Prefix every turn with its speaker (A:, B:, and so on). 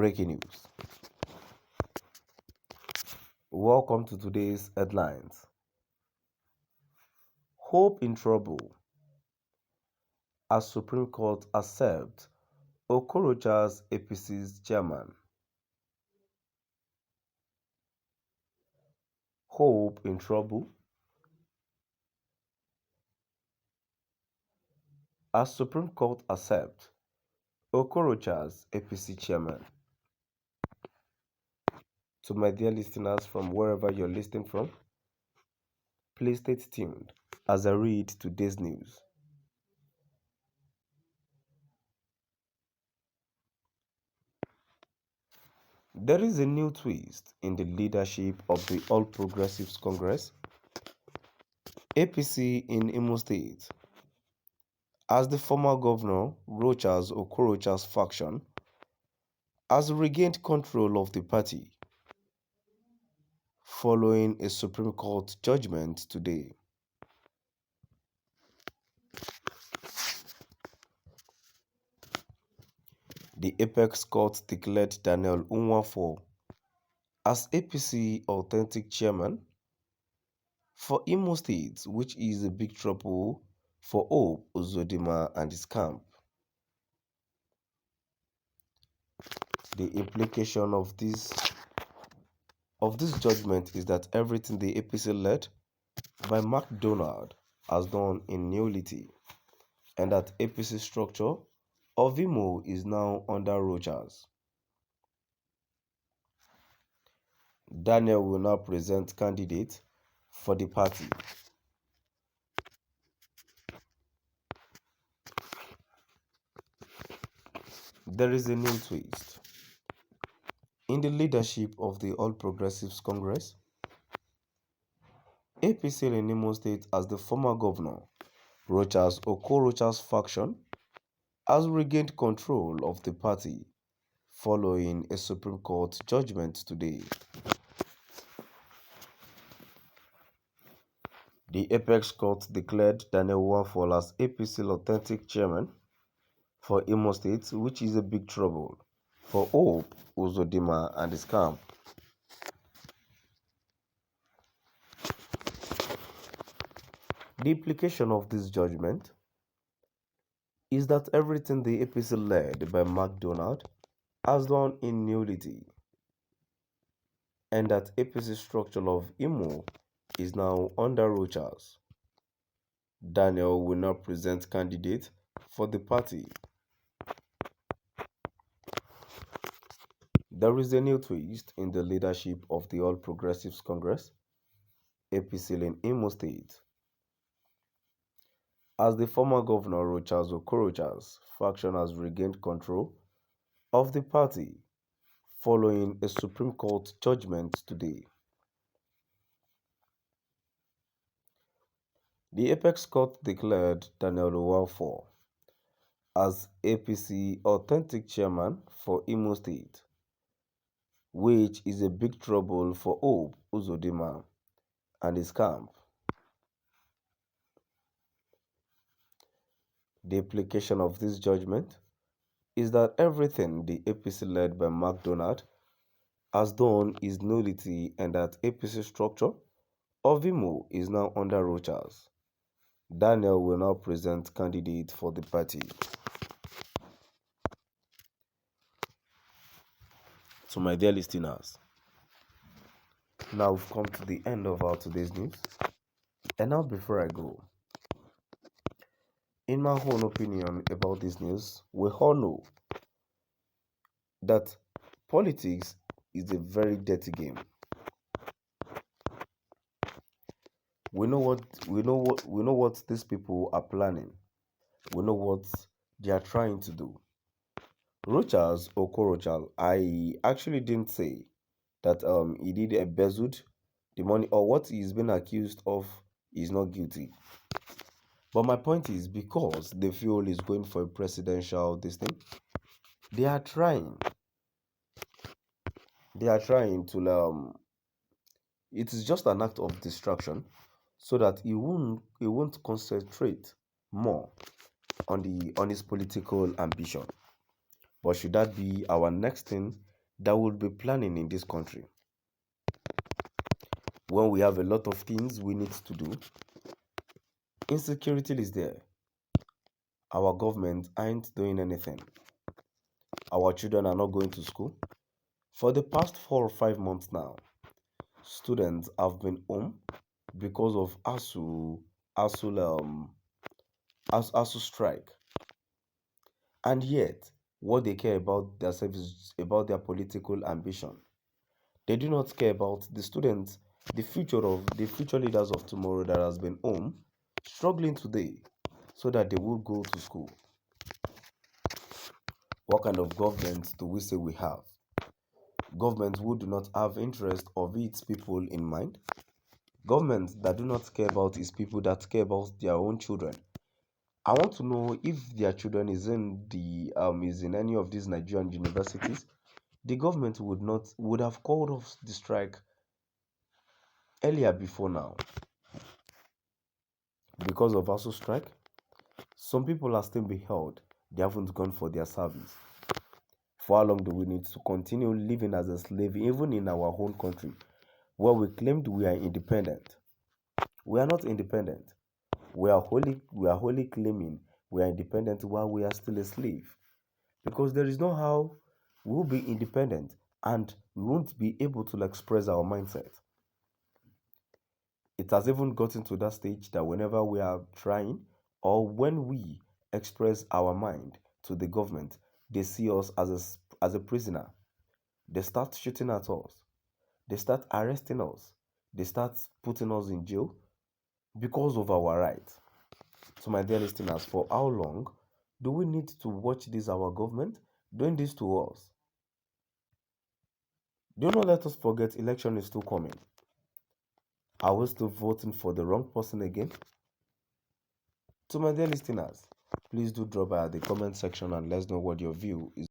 A: Breaking news. Welcome to today's headlines. Hope in trouble as Supreme Court accepts Okorocha's APC's chairman. Hope in trouble as Supreme Court accepts Okorocha's APC chairman. To my dear listeners from wherever you're listening from, please stay tuned as I read today's news. There is a new twist in the leadership of the All Progressives Congress, APC in Imo State, as the former governor Rocha's Okorocha's faction has regained control of the party following a Supreme Court judgment today. The Apex Court declared Daniel Unwafo as APC authentic chairman for Imo State, which is a big trouble for Hope Uzodinma and his camp. The implication of this judgment is that everything the APC led by MacDonald has done in nullity, and that APC structure of Imo is now under Rochas. Daniel will now present candidate for the party. There is a new twist in the leadership of the All Progressives Congress, APC in Imo State, as the former governor Rocha's Okorocha's faction has regained control of the party following a Supreme Court judgment today. The Apex Court declared Daniel Unwafo as APC authentic chairman for Imo State, which is a big trouble for Hope Uzodinma and his camp. The implication of this judgment is that everything the APC led by MacDonald has done in nullity, and that APC structure of Imo is now under Rochas. Daniel will now present candidate for the party. There is a new twist in the leadership of the All Progressives Congress, APC in Imo State, as the former governor Rocha's Okorocha's faction has regained control of the party following a Supreme Court judgment today. The Apex Court declared Daniel Unwafo as APC authentic chairman for Imo State, which is a big trouble for Hope Uzodinma and his camp. The implication of this judgment is that everything the APC led by MacDonald has done is nullity, and that APC structure of Imo is now under Rochas. Daniel will now present candidate for the party. So my dear listeners, now we've come to the end of our today's news. And now before I go, in my own opinion about this news, we all know that politics is a very dirty game. We know what these people are planning. We know what they are trying to do. Rocha's Okorocha, I actually didn't say that he did embezzled the money, or what he's been accused of is not guilty. But my point is, because they feel he's going for a presidential this thing, they are trying to it is just an act of distraction so that he won't concentrate more on his political ambition. But should that be our next thing that would be planning in this country. When we have a lot of things we need to do, insecurity is there. Our government ain't doing anything. Our children are not going to school. For the past 4 or 5 months now, students have been home because of ASU strike. And yet, what they care about themselves is about their political ambition. They do not care about the students, the future leaders of tomorrow that has been home, struggling today, so that they will go to school. What kind of government do we say we have? Governments who do not have interest of its people in mind. Governments that do not care about its people, that care about their own children. I want to know if their children is in any of these Nigerian universities. The government would have called off the strike earlier before now. Because of ASU strike, some people are still being held. They haven't gone for their service. For how long do we need to continue living as a slave, even in our own country, where we claimed we are independent? We are not independent. We are wholly claiming we are independent while we are still a slave. Because there is no how we will be independent and we won't be able to express our mindset. It has even gotten to that stage that whenever we are trying or when we express our mind to the government, they see us as a prisoner. They start shooting at us. They start arresting us. They start putting us in jail because of our rights. So, my dear listeners, for how long do we need to watch this, our government, doing this to us? Do not let us forget election is still coming. Are we still voting for the wrong person again? To my dear listeners, please do drop by the comment section and let us know what your view is.